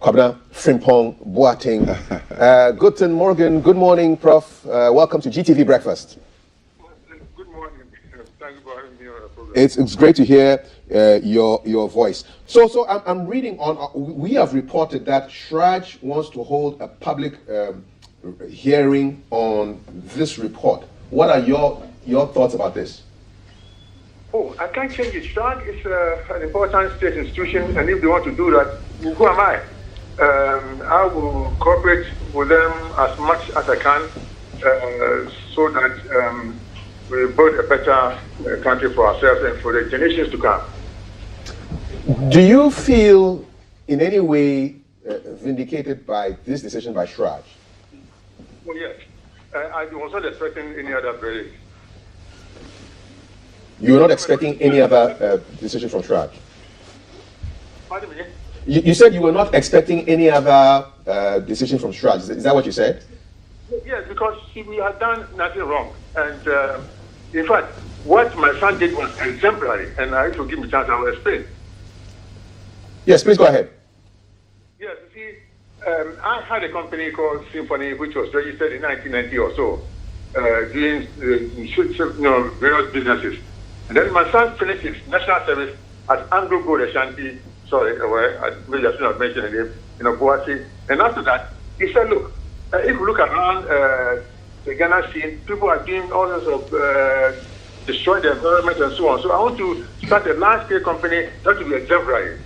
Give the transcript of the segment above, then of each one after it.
Kwabena Frimpong Boateng. Guten Morgen, good morning, Prof. Welcome to GTV Breakfast. Good morning. Thank you for having me on the program. It's great to hear your voice. So I'm reading on. We have reported that CHRAJ wants to hold a public hearing on this report. What are your thoughts about this? Oh, I can't change it. CHRAJ is an important state institution, and if they want to do that, who am I? I will cooperate with them as much as I can so that we build a better country for ourselves and for the generations to come. Do you feel in any way vindicated by this decision by CHRAJ? Oh, yes. I was not expecting any other verdict. You were not expecting any other decision from CHRAJ? Pardon me? You said you were not expecting any other decision from CHRAJ. Is that what you said? Yes, because we had done nothing wrong. And in fact, what my son did was exemplary. And if you give me a chance, I will explain. Yes, please go ahead. Yes, you see, I had a company called Symphony, which was registered in 1990 or so, doing various businesses. And then my son finished his national service at Anglo Gold Ashanti. Sorry, maybe I should have mentioned it, Boise. And after that, he said, look, if you look around the Ghana scene, people are doing all sorts of destroy the environment and so on. So I want to start a large-scale company that will be exemplary.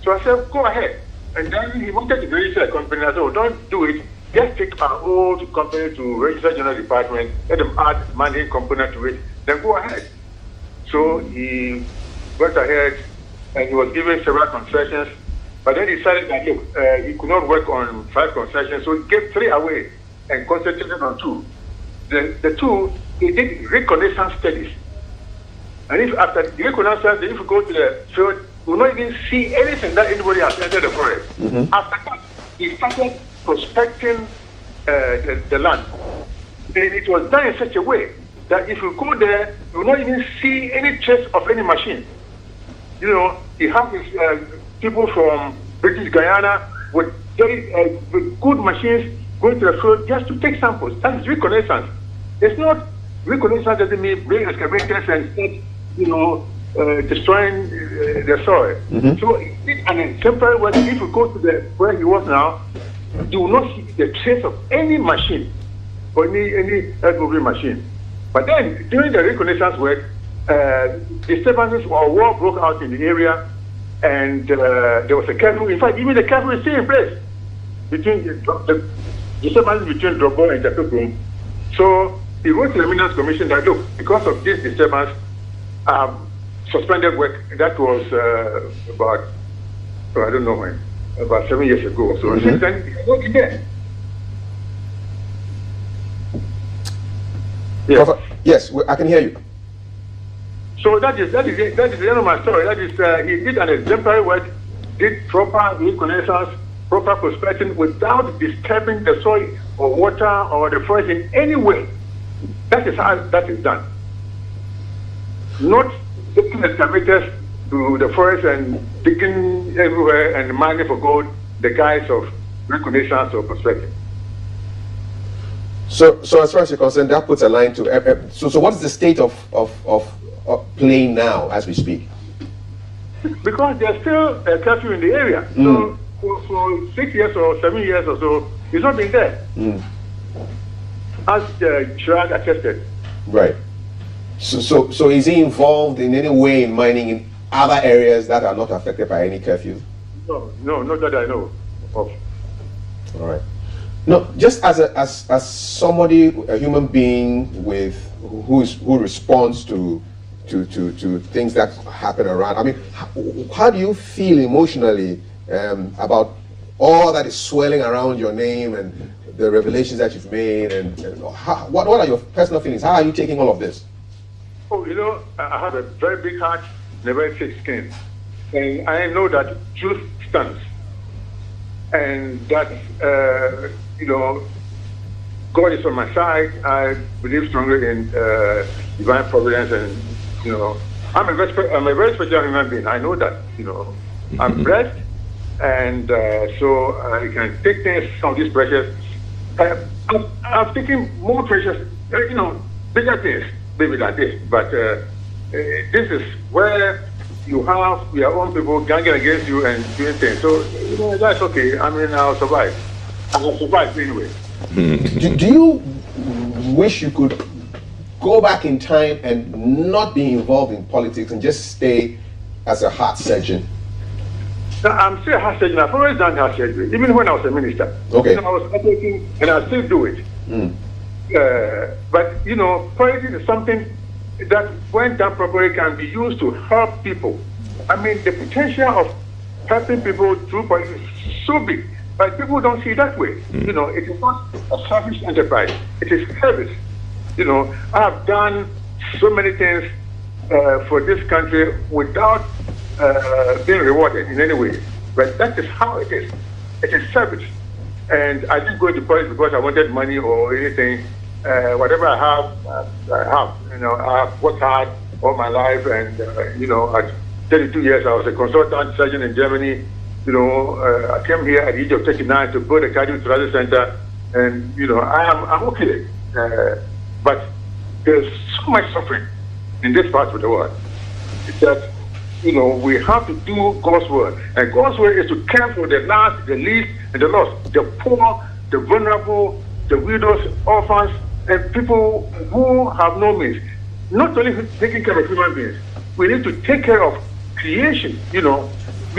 So I said, go ahead. And then he wanted to register a company. I said, oh, don't do it. Just take our old company to register general department, let them add managing component to it, then go ahead. So he went ahead and he was given several concessions, but then he decided that, look, he could not work on 5 concessions, so he gave 3 away and concentrated on 2. The 2, he did reconnaissance studies. And if after the reconnaissance, if you go to the field, you will not even see anything that anybody has entered the forest. Mm-hmm. After that, he started prospecting the land. And it was done in such a way that if you go there, you will not even see any trace of any machine. You know, he had his people from British Guyana with very with good machines going to the field just to take samples. That is reconnaissance. It's not reconnaissance doesn't mean bring excavators and start, destroying the soil. Mm-hmm. So it's an exemplary work. If you go to where he was now, you will not see the trace of any machine or any earth-moving machine. But then during the reconnaissance work, disturbances or war broke out in the area, and there was a curfew. In fact, even the curfew is still in place between the disturbances between Drobo and Agyapong. So he wrote to the Minerals Commission that, look, because of this disturbance, suspended work. That was about, I don't know when, about 7 years ago. So mm-hmm. Since then, he's working there. Yes. Yes, I can hear you. So that is the end of my story. That is, he did an exemplary work, did proper reconnaissance, proper prospecting without disturbing the soil or water or the forest in any way. That is how that is done. Not taking excavators to the forest and digging everywhere and mining for gold, the guise of reconnaissance or prospecting. So as far as you're concerned, that puts a line to. So what is the state of play now as we speak? Because there's still a curfew in the area. Mm. So for 6 years or 7 years or so, it's not been there. Mm. As CHRAJ attested. Right. So is he involved in any way in mining in other areas that are not affected by any curfew? No, not that I know of. All right. No, just as somebody, a human being who responds to things that happen around. I mean, how do you feel emotionally about all that is swirling around your name and the revelations that you've made, and what are your personal feelings? How are you taking all of this? Oh, I have a very big heart and a very thick skin, and I know that truth stands, and that God is on my side. I believe strongly in divine providence, and I'm a very special human being. I know that. I'm blessed, and so you can take things from these pressures. I've taken more pressures, bigger things, maybe like this, but this is where you have your own people ganging against you and doing things. So that's okay. I mean, I'll survive. I'll survive anyway. Do you wish you could go back in time and not be involved in politics and just stay as a heart surgeon? Now, I'm still a heart surgeon. I've always done heart surgery, even when I was a minister. Okay. I was operating, and I still do it. But politics is something that, when done properly, can be used to help people. I mean, the potential of helping people through politics is so big, but people don't see it that way. It is not a selfish enterprise. It is service. I have done so many things for this country without being rewarded in any way. But that is how it is. It is service. And I didn't go into politics because I wanted money or anything. Whatever I have, I have. I have worked hard all my life, and at 32 years, I was a consultant surgeon in Germany. I came here at the age of 39 to build a cardiothoracic center, and I'm okay. But there's so much suffering in this part of the world that we have to do God's work, and God's work is to care for the last, the least, and the lost, the poor, the vulnerable, the widows, orphans, and people who have no means. Not only taking care of human beings, we need to take care of creation. We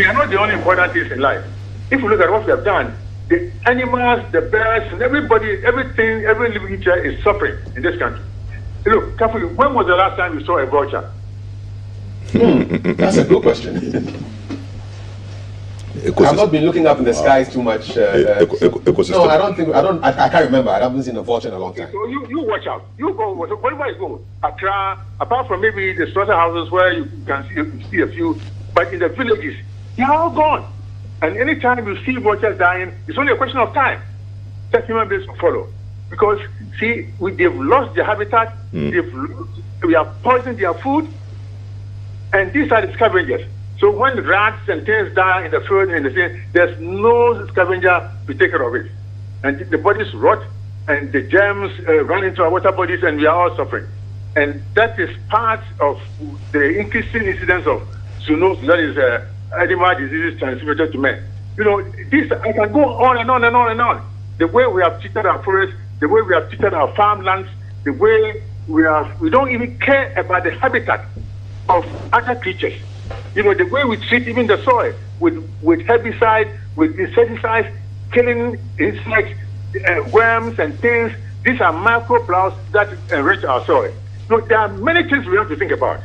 are not the only important things in life. If you look at what we have done, the animals, the birds, and everybody, everything, every living creature is suffering in this country. Look, Kofi, when was the last time you saw a vulture? That's a good question. I've not been looking up in the skies too much. No, I can't remember. I haven't seen a vulture in a long time. So you watch out. You go. Wherever you go, Accra, apart from maybe the slaughterhouses where you can see a few, but in the villages, they are all gone. And anytime you see vultures dying, it's only a question of time that human beings will follow. Because, see, they've lost their habitat, we have poisoned their food, and these are the scavengers. So when rats and things die in the field, there's no scavenger to take care of it. And the bodies rot, and the germs run into our water bodies, and we are all suffering. And that is part of the increasing incidence of zoonosis, that is animal diseases transmitted to men. I can go on and on and on and on. The way we have treated our forests, the way we have treated our farmlands, the way we don't even care about the habitat of other creatures. The way we treat even the soil with herbicide, with insecticides, killing insects, worms and things. These are microplasms that enrich our soil. There are many things we have to think about,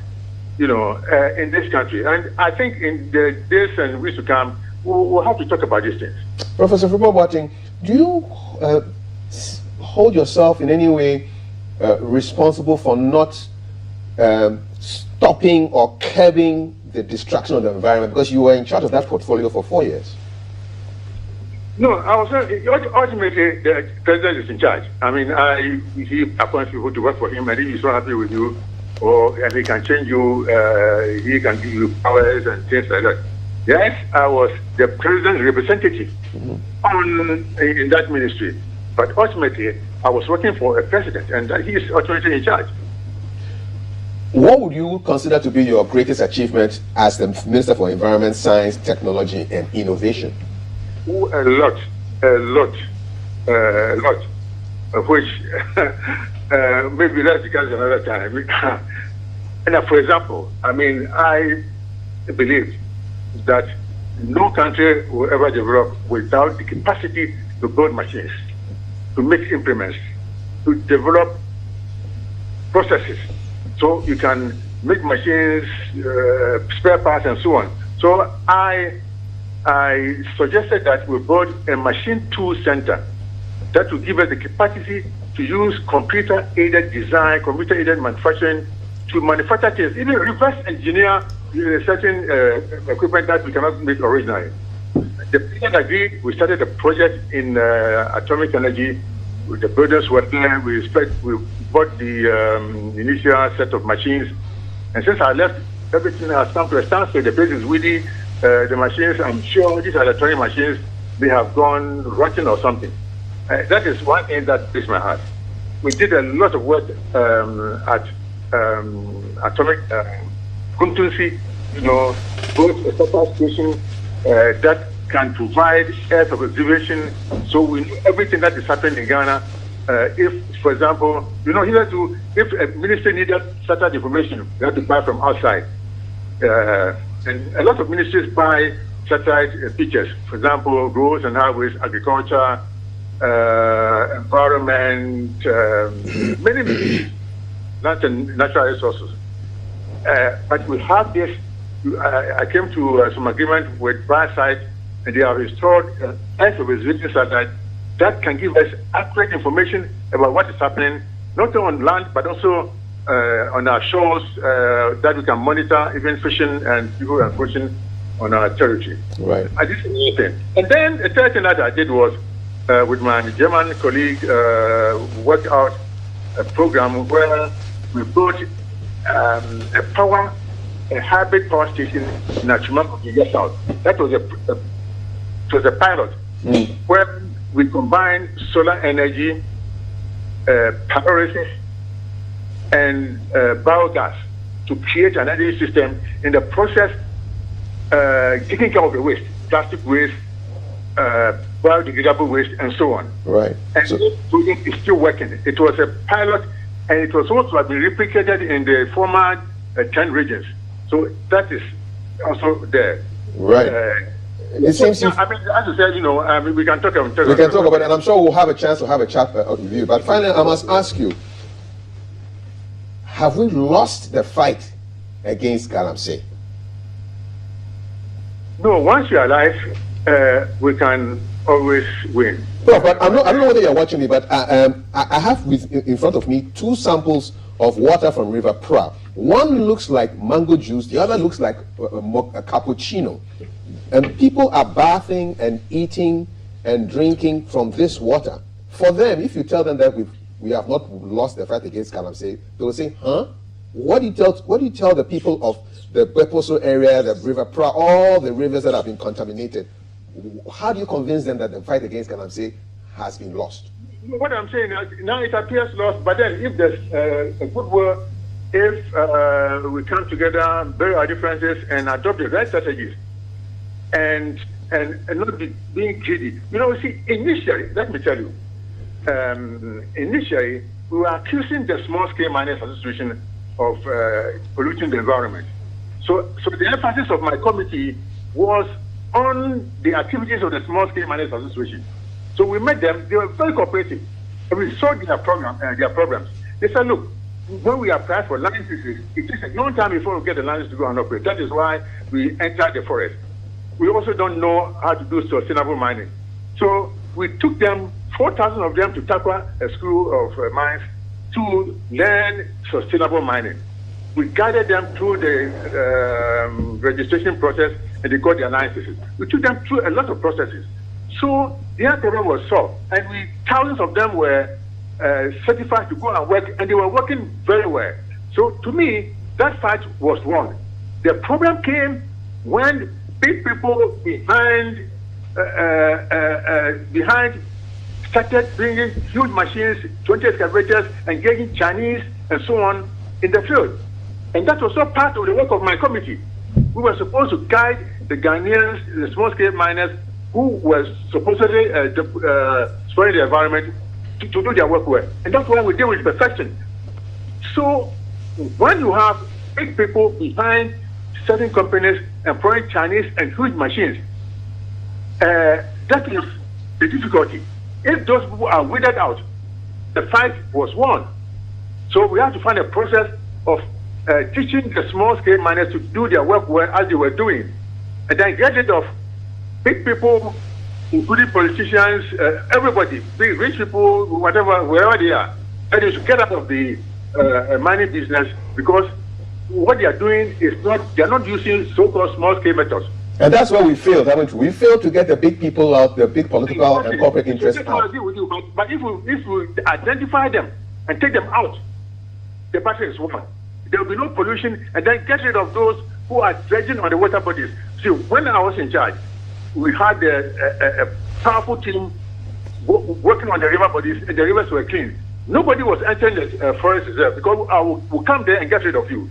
in this country. And I think in the days and weeks to come, we'll have to talk about these things. Professor Fribourg-Boateng, do you hold yourself in any way responsible for not stopping or curbing the destruction of the environment, because you were in charge of that portfolio for 4 years? No, I was ultimately the president is in charge. I mean, he appoints people to work for him, and if he's so happy with you, and he can change you, he can give you powers and things like that. Yes, I was the president's representative in that ministry, but ultimately I was working for a president, and he is ultimately in charge. What would you consider to be your greatest achievement as the Minister for Environment, Science, Technology and Innovation? A lot, which maybe let's discuss another time. And for example, I mean, I believe that no country will ever develop without the capacity to build machines, to make implements, to develop processes, so you can make machines, spare parts, and so on. So I suggested that we build a machine tool center that will give us the capacity to use computer-aided design, computer-aided manufacturing to manufacture things, even reverse engineer certain equipment that we cannot make originally. The president agreed. We started a project in atomic energy. The buildings were there. We bought the initial set of machines. And since I left, everything has come to a standstill. The place is weedy. the machines, I'm sure these electronic machines, they have gone rotten or something. That is one thing that breaks my heart. We did a lot of work at Atomic Kuntunsi, both a Shatta station that can provide Earth observation, so we know everything that is happening in Ghana. If, for example, if a ministry needed certain information, they have to buy from outside. And a lot of ministries buy satellite pictures, for example, roads and highways, agriculture, environment, many natural resources. But we have this. I came to some agreement with Brightside, and they have installed an Earth observation satellite that can give us accurate information about what is happening, not only on land, but also on our shores, that we can monitor even fishing and people approaching on our territory. Right. I did anything. And then the third thing that I did was, with my German colleague, work out a program where we built a hybrid power station in Achimang, the South. That was a pilot where we combined solar energy, pyrolysis, and biogas to create an energy system. In the process, taking care of the waste, plastic waste, biodegradable waste, and so on. Right. And this project is still working. It was a pilot, and it was supposed to have been replicated in the former 10 regions. So that is also there. Right. It seems as you said, we can talk about it. We can talk about it, and I'm sure we'll have a chance to have a chat with you. But finally, I must ask you, have we lost the fight against galamsay? No, once you're alive, we can always win. No, but I don't know whether you're watching me, but I have in front of me 2 samples of water from River Pra. One looks like mango juice, the other looks like a cappuccino. And people are bathing and eating and drinking from this water. For them, if you tell them that we have not lost the fight against galamsay, they will say, huh? What do you tell the people of the Beposo area, the River Pra, all the rivers that have been contaminated? How do you convince them that the fight against galamsay has been lost? What I'm saying is, now it appears lost, but then if there's a goodwill, if we come together, bury our differences, and adopt the right strategies, and not being greedy. See, initially, let me tell you, initially, we were accusing the small-scale miners association of polluting the environment. So the emphasis of my committee was on the activities of the small-scale miners association. So we met them. They were very cooperative, and we saw their programs. They said, look, when we apply for licenses, it takes a long time before we get the license to go and operate. That is why we entered the forest. We also don't know how to do sustainable mining. So we took them, 4,000 of them, to Takwa, a school of mines, to learn sustainable mining. We guided them through the registration process, and they got their licenses. We took them through a lot of processes. So their problem was solved, and thousands of them were certified to go and work, and they were working very well. So to me, that fight was won. The problem came when big people behind started bringing huge machines, 20 excavators, engaging Chinese and so on in the field. And that was all part of the work of my committee. We were supposed to guide the Ghanaians, the small-scale miners, who were supposedly spoiling the environment, to do their work well. And that's why we deal with perfection. So when you have big people behind certain companies employing Chinese and huge machines, that is the difficulty. If those people are weeded out, the fight was won. So we have to find a process of teaching the small-scale miners to do their work well as they were doing, and then get rid of big people, including politicians, everybody, big rich people, whatever, wherever they are, and they should get out of the mining business, because what they are doing is they are not using so-called small-scale methods. And that's where we failed, haven't we? We failed to get the big people out, the big political and corporate interests out. I agree with you, but if we identify them and take them out, the battle is won. There will be no pollution, and then get rid of those who are dredging on the water bodies. See, when I was in charge, we had a powerful team working on the river bodies, and the rivers were clean. Nobody was entering the forest reserve because I will come there and get rid of you.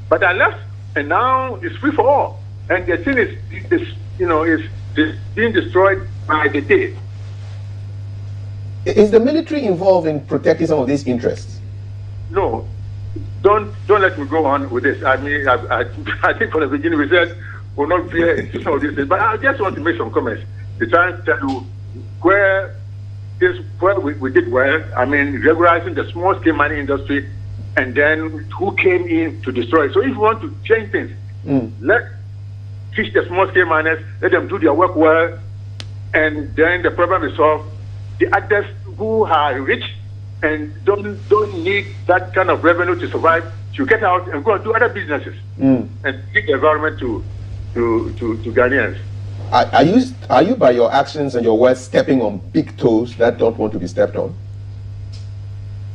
But I left, and now it's free for all. And the thing is being destroyed by the day. Is the military involved in protecting some of these interests? No. Don't let me go on with this. I mean, I think from the beginning we said we'll not fear some of these things. But I just want to make some comments to try and tell you where we did well. I mean, regularizing the small-scale mining industry, and then who came in to destroy it. So if you want to change things, let's teach the small-scale miners, let them do their work well, and then the problem is solved. The others who are rich and don't need that kind of revenue to survive should get out and go and do other businesses and give the environment to Ghanaians. Are you by your actions and your words stepping on big toes that don't want to be stepped on?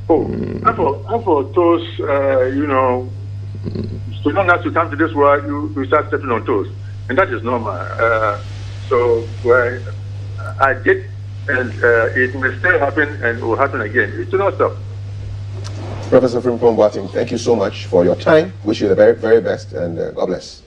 I'm for toes, so long as you come to this world, you start stepping on toes. And that is normal. So I did, and it may still happen and will happen again. It will not stop. Professor Frimpong Boateng, thank you so much for your time. Wish you the very, very best, and God bless.